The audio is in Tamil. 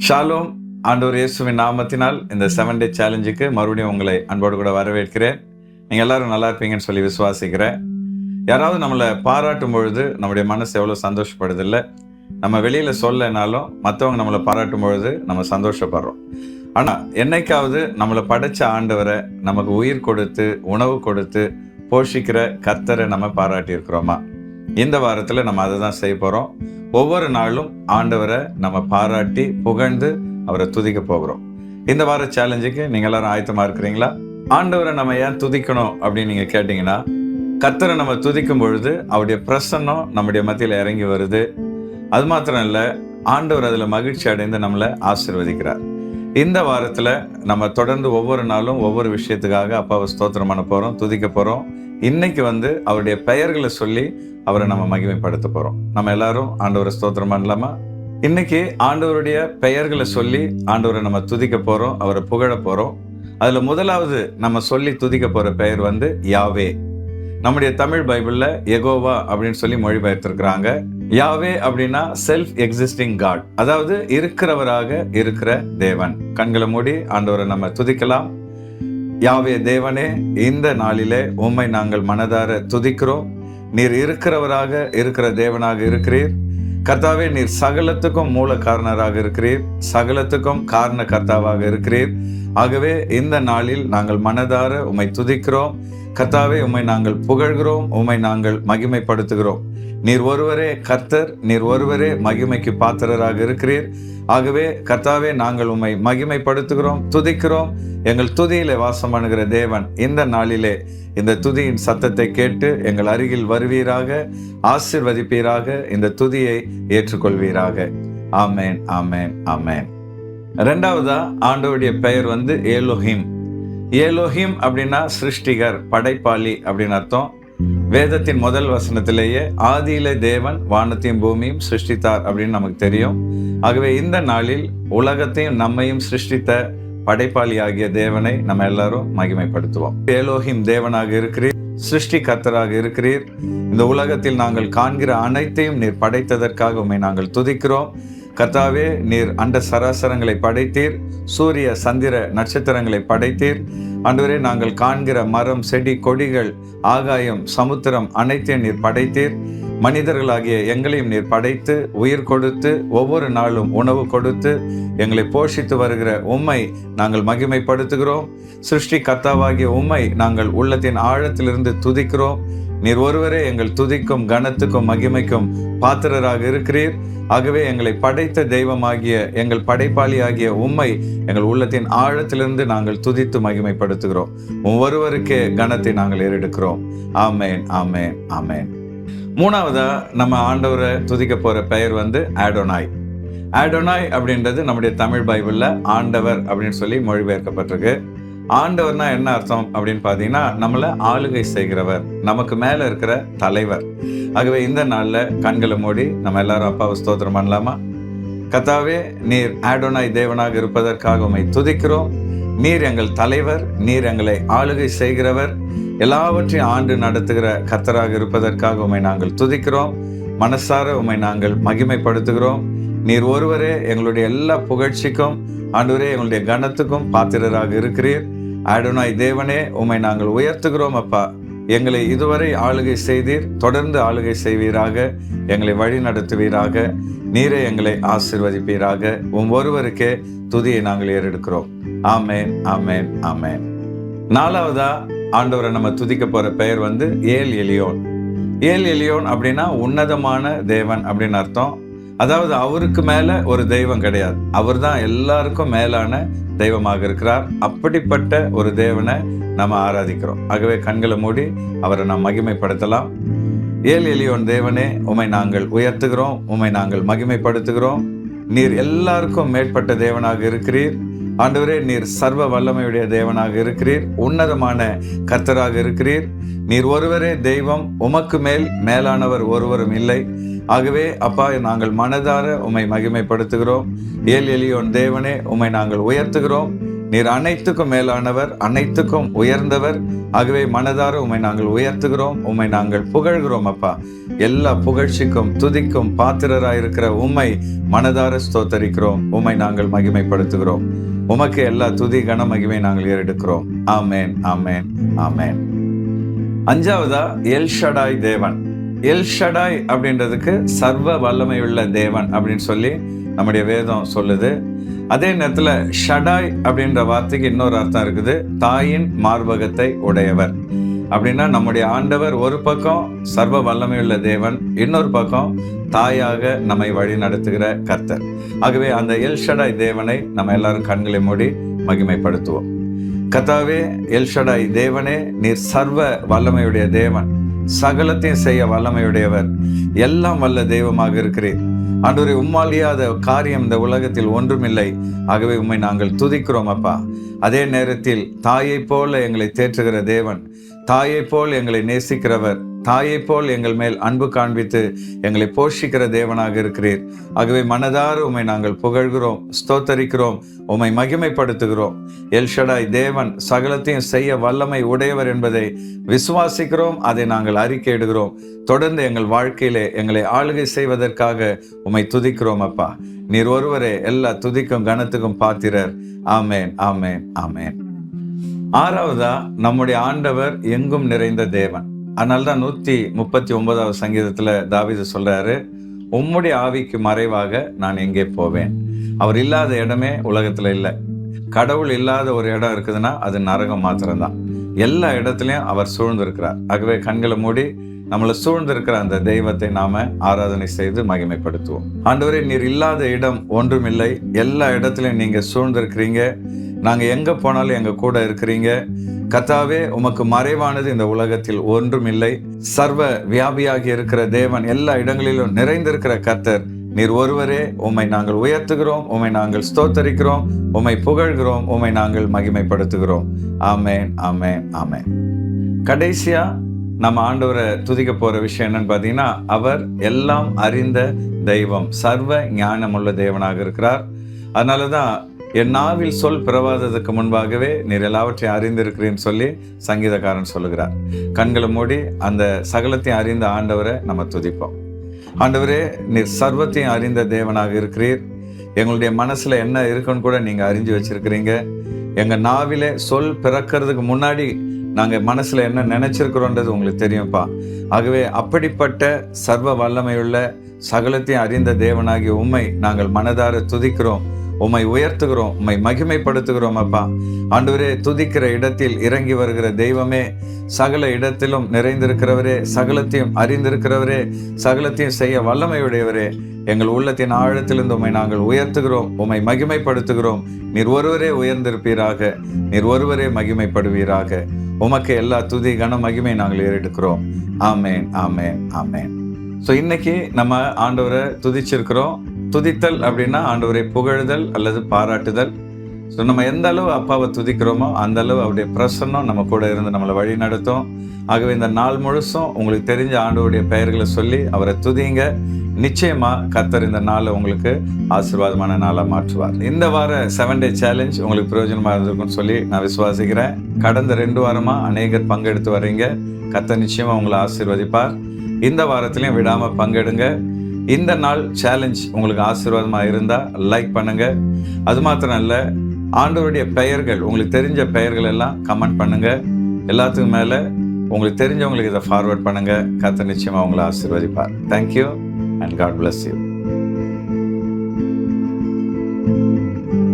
ஷாலோம். ஆண்டவர் இயேசுவின் நாமத்தினால் இந்த 7 டே சேலஞ்சுக்கு மறுபடியும் உங்களை அன்போடு கூட வரவேற்கிறேன். நீங்கள் எல்லாரும் நல்லா இருப்பீங்கன்னு சொல்லி விசுவாசிக்கிறேன். யாராவது நம்மளை பாராட்டும் பொழுது நம்முடைய மனசு எவ்வளோ சந்தோஷப்படுதில்லை. நம்ம வெளியில் சொல்லனாலும் மற்றவங்க நம்மளை பாராட்டும் பொழுது நம்ம சந்தோஷப்படுறோம். ஆனால் என்னைக்காவது நம்மளை படைச்ச ஆண்டவரை, நமக்கு உயிர் கொடுத்து உணவு கொடுத்து போஷிக்கிற கர்த்தரை நம்ம பாராட்டியிருக்கிறோமா? இந்த வாரத்தில் நம்ம அதை தான் செய்ய போகிறோம். ஒவ்வொரு நாளும் ஆண்டவரை நம்ம பாராட்டி புகழ்ந்து அவரை துதிக்க போகிறோம். இந்த வார சேலஞ்சுக்கு நீங்கள் எல்லாரும் ஆயத்தமாக இருக்கிறீங்களா? ஆண்டவரை நம்ம ஏன் துதிக்கணும் அப்படின்னு நீங்கள் கேட்டிங்கன்னா, கர்த்தரை நம்ம துதிக்கும் பொழுது அவருடைய பிரசன்னம் நம்முடைய மத்தியில் இறங்கி வருது. அது மாத்திரம் இல்லை, ஆண்டவர் அதில் மகிழ்ச்சி அடைந்து நம்மளை ஆசீர்வதிக்கிறார். இந்த வாரத்தில் நம்ம தொடர்ந்து ஒவ்வொரு நாளும் ஒவ்வொரு விஷயத்துக்காக அப்பாவை ஸ்தோத்திரம் பண்ண போகிறோம், துதிக்க போகிறோம். இன்னைக்கு அவருடைய பெயர்களை சொல்லி அவரை நம்ம மகிமைப்படுத்த போகிறோம். நம்ம எல்லாரும் ஆண்டவரை ஸ்தோத்திரம் பண்ணலாமா? இன்னைக்கு ஆண்டவருடைய பெயர்களை சொல்லி ஆண்டவரை நம்ம துதிக்க போகிறோம், அவரை புகழ போகிறோம். அதில் முதலாவது நம்ம சொல்லி துதிக்க போகிற பெயர் யாவே. நம்முடைய தமிழ் பைபிளில் யெகோவா அப்படின்னு சொல்லி மொழிபெயர்த்திருக்கிறாங்க. யாவே அப்படின்னா செல்ஃப் எக்ஸிஸ்டிங் காட், அதாவது இருக்கிறவராக இருக்கிற தேவன். கண்களை மூடி ஆண்டவரை நம்ம துதிக்கலாம். யாவே தேவனே, இந்த நாளிலே உம்மை நாங்கள் மனதார துதிக்கிறோம். நீர் இருக்கிறவராக இருக்கிற தேவனாக இருக்கிறீர். கர்த்தாவே, நீர் சகலத்துக்கும் மூல காரணராக இருக்கிறீர், சகலத்துக்கும் காரண கர்த்தாவாக இருக்கிறீர். ஆகவே இந்த நாளில் நாங்கள் மனதார உம்மை துதிக்கிறோம். கர்த்தாவே, உம்மை நாங்கள் புகழ்கிறோம், உம்மை நாங்கள் மகிமைப்படுத்துகிறோம். நீர் ஒருவரே கர்த்தர், நீர் ஒருவரே மகிமைக்கு பாத்திரராக இருக்கிறீர். ஆகவே கர்த்தாவே, நாங்கள் உம்மை மகிமைப்படுத்துகிறோம், துதிக்கிறோம். எங்கள் துதியிலே வாசம் பண்ணுகிற தேவன், இந்த நாளிலே இந்த துதியின் சத்தத்தை கேட்டு எங்கள் அருகில் வருவீராக, ஆசீர்வதிப்பீராக, இந்த துதியை ஏற்றுக்கொள்வீராக. ஆமேன், ஆமேன், ஆமேன். ரெண்டாவதா ஆண்டவருடைய பெயர் ஏலோஹிம். ஏலோஹிம் அப்படின்னா சிருஷ்டிகர், படைப்பாளி அப்படின்னு அர்த்தம். வேதத்தின் முதல் வசனத்திலேயே ஆதியிலே தேவன் வானத்தையும் பூமியும் சிருஷ்டித்தார் அப்படின்னு நமக்கு தெரியும். ஆகவே இந்த நாளில் உலகத்தையும் நம்மையும் சிருஷ்டித்த படைப்பாளி ஆகிய தேவனை நம்ம எல்லாரும் மகிமைப்படுத்துவோம். ஏலோஹிம் தேவனாக இருக்கிறீர், சிருஷ்டி கர்த்தராக இருக்கிறீர். இந்த உலகத்தில் நாங்கள் காண்கிற அனைத்தையும் நீர் படைத்ததற்காக உம்மை நாங்கள் துதிக்கிறோம். கர்த்தாவே, நீர் அண்ட சராசரங்களை படைத்தீர், சூரிய சந்திர நட்சத்திரங்களை படைத்தீர். ஆண்டவரே, நாங்கள் காண்கிற மரம், செடி, கொடிகள், ஆகாயம், சமுத்திரம் அனைத்தையும் நீர் படைத்தீர். மனிதர்களாகிய எங்களையும் நீர் படைத்து உயிர் கொடுத்து ஒவ்வொரு நாளும் உணவு கொடுத்து எங்களை போஷித்து வருகிற உம்மை நாங்கள் மகிமைப்படுத்துகிறோம். சிருஷ்டி கர்த்தாவாகிய உம்மை நாங்கள் உள்ளத்தின் ஆழத்திலிருந்து துதிக்கிறோம். நீர் ஒருவரே எங்கள் துதிக்கும் கனத்துக்கும் மகிமைக்கும் பாத்திரராக இருக்கிறீர். ஆகவே எங்களை படைத்த தெய்வமாகிய எங்கள் படைப்பாளி ஆகிய உம்மை எங்கள் உள்ளத்தின் ஆழத்திலிருந்து நாங்கள் துதித்து மகிமைப்படுத்துகிறோம். ஒவ்வொருவருக்கே கனத்தை நாங்கள் ஏறெடுக்கிறோம். ஆமேன், ஆமேன், ஆமேன். மூணாவதா நம்ம ஆண்டவரை துதிக்க போற பெயர் ஆடோனாய். ஆடோனாய் அப்படின்றது நம்முடைய தமிழ் பைபிளில் ஆண்டவர் அப்படின்னு சொல்லி மொழிபெயர்க்கப்பட்டிருக்கு. ஆண்டவர்னா என்ன அர்த்தம் அப்படின்னு பார்த்தீங்கன்னா, நம்மளை ஆளுகை செய்கிறவர், நமக்கு மேலே இருக்கிற தலைவர். ஆகவே இந்த நாளில் கண்களை மூடி நம்ம எல்லாரும் அப்பாவை ஸ்தோத்திரம் பண்ணலாமா? கர்த்தாவே, நீர் ஆடோனாய் தேவனாக இருப்பதற்காக உம்மை துதிக்கிறோம். நீர் எங்கள் தலைவர், நீர் எங்களை ஆளுகை செய்கிறவர், எல்லாவற்றையும் ஆண்டு நடத்துகிற கர்த்தராக இருப்பதற்காக உம்மை நாங்கள் துதிக்கிறோம். மனசார உம்மை நாங்கள் மகிமைப்படுத்துகிறோம். நீர் ஒருவரே எங்களுடைய எல்லா புகழ்ச்சிக்கும், ஆண்டவரே எங்களுடைய கனத்துக்கும் பாத்திரராக இருக்கிறீர். ஆடோனாய் தேவனே, உம்மை நாங்கள் உயர்த்துகிறோம். அப்பா, எங்களை இதுவரை ஆளுகை செய்தீர், தொடர்ந்து ஆளுகை செய்வீராக, எங்களை வழி நடத்துவீராக, நீரே எங்களை ஆசீர்வதிப்பீராக. ஒருவருக்கே துதியை நாங்கள் ஏறெடுக்கிறோம். ஆமேன், ஆமேன், ஆமேன். நாலாவதா ஆண்டவரை நம்ம துதிக்க போற பெயர் ஏல் எலியோன். ஏல் எலியோன் அப்படின்னா உன்னதமான தேவன் அப்படின்னு அர்த்தம். அதாவது அவருக்கு மேல ஒரு தெய்வம் கிடையாது, அவர் தான் எல்லாருக்கும் மேலான தெய்வமாக இருக்கிறார். அப்படிப்பட்ட ஒரு தேவனை நம்ம ஆராதிக்கிறோம். ஆகவே கண்களை மூடி அவரை நாம் மகிமைப்படுத்தலாம். ஏல் எலியோன் தேவனே, உம்மை நாங்கள் உயர்த்துகிறோம், உம்மை நாங்கள் மகிமைப்படுத்துகிறோம். நீர் எல்லாருக்கும் மேற்பட்ட தேவனாக இருக்கிறீர். ஆண்டவரே, நீர் சர்வ வல்லமையுடைய தேவனாக இருக்கிறீர், உன்னதமான கர்த்தராக இருக்கிறீர். நீர் ஒருவரே தெய்வம், உமக்கு மேல் மேலானவர் ஒருவரும் இல்லை. ஆகவே அப்பா, நாங்கள் மனதார உம்மை மகிமைப்படுத்துகிறோம். ஏல் எலியோன் தேவனே, உம்மை நாங்கள் உயர்த்துகிறோம். நீர் அனைத்துக்கும் மேலானவர், அனைத்துக்கும் உயர்ந்தவர். ஆகவே மனதார உம்மை நாங்கள் உயர்த்துகிறோம், உம்மை நாங்கள் புகழ்கிறோம் அப்பா. எல்லா புகழ்ச்சிக்கும் துதிக்கும் பாத்திரராயிருக்கிற உம்மை மனதார ஸ்தோத்தரிக்கிறோம், உம்மை நாங்கள் மகிமைப்படுத்துகிறோம். உமக்கு எல்லா துதி கன மகிமை நாங்கள் ஏறெடுக்கிறோம். ஆமேன், ஆமேன், ஆமேன். அஞ்சாவதா எல் ஷடாய் தேவன். எல் ஷடாய் அப்படின்றதுக்கு சர்வ வல்லமையுள்ள தேவன் அப்படின்னு சொல்லி நம்முடைய வேதம் சொல்லுது. அதே நேரத்துல ஷடாய் அப்படின்ற வார்த்தைக்கு இன்னொரு அர்த்தம் இருக்குது, தாயின் மார்பகத்தை உடையவர். அப்படின்னா நம்முடைய ஆண்டவர் ஒரு பக்கம் சர்வ வல்லமையுள்ள தேவன், இன்னொரு பக்கம் தாயாக நம்மை வழி நடத்துகிற கர்த்தர். ஆகவே அந்த எல் ஷடாய் தேவனை நம்ம எல்லாரும் கண்களை மூடி மகிமைப்படுத்துவோம். கர்த்தாவே, எல் ஷடாய் தேவனே, நீர் சர்வ வல்லமையுடைய தேவன், சகலத்தையும் செய்ய வல்லமையுடையவர், எல்லாம் வல்ல தெய்வமாக இருக்கிறீர். ஆண்டவரே, உம்மாலியாத காரியம் இந்த உலகத்தில் ஒன்றுமில்லை. ஆகவே உம்மை நாங்கள் துதிக்கிறோம் அப்பா. அதே நேரத்தில் தாயை போல எங்களை தேற்றுகிற தேவன், தாயை போல் எங்களை நேசிக்கிறவர், தாயை போல் எங்கள் மேல் அன்பு காண்பித்து எங்களை போஷிக்கிற தேவனாக இருக்கிறீர். ஆகவே மனதார உம்மை நாங்கள் புகழ்கிறோம், ஸ்தோத்தரிக்கிறோம், உம்மை மகிமைப்படுத்துகிறோம். எல் ஷடாய் தேவன் சகலத்தையும் செய்ய வல்லமை உடையவர் என்பதை விசுவாசிக்கிறோம், அதை நாங்கள் அறிக்கையிடுகிறோம். தொடர்ந்து எங்கள் வாழ்க்கையிலே எங்களை ஆளுகை செய்வதற்காக உம்மை துதிக்கிறோம் அப்பா. நீர் ஒருவரே எல்லா துதிக்கும் கனத்துக்கும் பாத்திரர். ஆமேன், ஆமேன், ஆமேன். ஆறாவதா, நம்முடைய ஆண்டவர் எங்கும் நிறைந்த தேவன். அதனால்தான் 139வது சங்கீதத்துல தாவீது சொல்றாரு, உம்முடைய ஆவிக்கு மறைவாக நான் எங்கே போவேன். அவர் இல்லாத இடமே உலகத்துல இல்லை. கடவுள் இல்லாத ஒரு இடம் இருக்குதுன்னா அது நரகம் மாத்திரம்தான். எல்லா இடத்துலயும் அவர் சூழ்ந்திருக்கிறார். ஆகவே கண்களை மூடி நம்மளை சூழ்ந்திருக்கிற அந்த தெய்வத்தை நாம ஆராதனை செய்து மகிமைப்படுத்துவோம். ஆண்டவரே, நீர் இல்லாத இடம் ஒன்றுமில்லை. எல்லா இடத்துலயும் நீங்க சூழ்ந்திருக்கிறீங்க. நாங்க எங்க போனாலும் எங்க கூட இருக்கிறீங்க. கர்த்தாவே, உமக்கு மறைவானது இந்த உலகத்தில் ஒன்றுமில்லை. சர்வ வியாபியாகி இருக்கிற தேவன், எல்லா இடங்களிலும் நிறைந்திருக்கிற கர்த்தர் நீர் ஒருவரே. உம்மை நாங்கள் உயர்த்துகிறோம், உம்மை நாங்கள் ஸ்தோத்தரிக்கிறோம், உம்மை புகழ்கிறோம், உம்மை நாங்கள் மகிமைப்படுத்துகிறோம். ஆமேன், ஆமேன், ஆமேன். கடைசியா நம்ம ஆண்டவரை துதிக்க போற விஷயம் என்னன்னு பாத்தீங்கன்னா, அவர் எல்லாம் அறிந்த தெய்வம், சர்வ ஞானமுள்ள தேவனாக இருக்கிறார். அதனாலதான் என் நாவில் சொல் பிறவாததுக்கு முன்பாகவே நீர் எல்லாவற்றையும் அறிந்திருக்கிறேன்னு சொல்லி சங்கீதக்காரன் சொல்லுகிறார். கண்களை மூடி அந்த சகலத்தையும் அறிந்த ஆண்டவரை நம்ம துதிப்போம். ஆண்டவரே, நீர் சர்வத்தையும் அறிந்த தேவனாக இருக்கிறீர். எங்களுடைய மனசுல என்ன இருக்குன்னு கூட நீங்க அறிஞ்சு வச்சிருக்கிறீங்க. எங்க நாவிலே சொல் பிறக்கிறதுக்கு முன்னாடி நாங்க மனசுல என்ன நினைச்சிருக்கிறோன்றது உங்களுக்கு தெரியும்ப்பா. ஆகவே அப்படிப்பட்ட சர்வ வல்லமையுள்ள சகலத்தையும் அறிந்த தேவனாகிய உம்மை நாங்கள் மனதார துதிக்கிறோம், உம்மை உயர்த்துகிறோம், உம்மை மகிமைப்படுத்துகிறோம் அப்பா. ஆண்டவரே, துதிக்கிற இடத்தில் இறங்கி வருகிற தெய்வமே, சகல இடத்திலும் நிறைந்திருக்கிறவரே, சகலத்தையும் அறிந்திருக்கிறவரே, சகலத்தையும் செய்ய வல்லமையுடையவரே, எங்கள் உள்ளத்தின் ஆழத்திலிருந்து உம்மை நாங்கள் உயர்த்துகிறோம், உம்மை மகிமைப்படுத்துகிறோம். நீர் ஒருவரே உயர்ந்திருப்பீராக, நீர் ஒருவரே மகிமைப்படுவீராக. உமக்கு எல்லா துதி கன மகிமை நாங்கள் ஏறெடுக்கிறோம். ஆமேன், ஆமேன், ஆமேன். ஸோ இன்னைக்கு நம்ம ஆண்டவரை துதிச்சிருக்கிறோம். துதித்தல் அப்படின்னா ஆண்டவரை புகழுதல் அல்லது பாராட்டுதல். ஸோ நம்ம எந்த அளவு அப்பாவை துதிக்கிறோமோ அந்த அளவு அவருடைய பிரசன்னம் நம்ம கூட இருந்து நம்மளை வழி நடத்தும். ஆகவே இந்த நாள் முழுசும் உங்களுக்கு தெரிஞ்ச ஆண்டவருடைய பெயர்களை சொல்லி அவரை துதிங்க. நிச்சயமா கர்த்தர் இந்த நாளை உங்களுக்கு ஆசீர்வாதமான நாளா மாற்றுவார். இந்த வார 7 டே சேலஞ்ச் உங்களுக்கு பிரயோஜனமா இருந்திருக்கும்னு சொல்லி நான் விசுவாசிக்கிறேன். கடந்த 2 வாரமா அநேகர் பங்கெடுத்து வர்றீங்க. கர்த்தர் நிச்சயமா உங்களை ஆசீர்வதிப்பார். இந்த வாரத்திலையும் விடாம பங்கெடுங்க. இந்த நாள் சேலஞ்ச் உங்களுக்கு ஆசீர்வாதமா இருந்தா லைக் பண்ணுங்க. அது மாத்திரம் இல்ல, ஆண்டவருடைய பெயர்கள், உங்களுக்கு தெரிஞ்ச பெயர்கள் எல்லாம் கமெண்ட் பண்ணுங்க. எல்லாத்துக்கும் மேல உங்களுக்கு தெரிஞ்சவங்களுக்கு இதை ஃபார்வர்ட் பண்ணுங்க. கர்த்தர் நிச்சயமா உங்களை ஆசீர்வதிப்பார். Thank you and God bless you.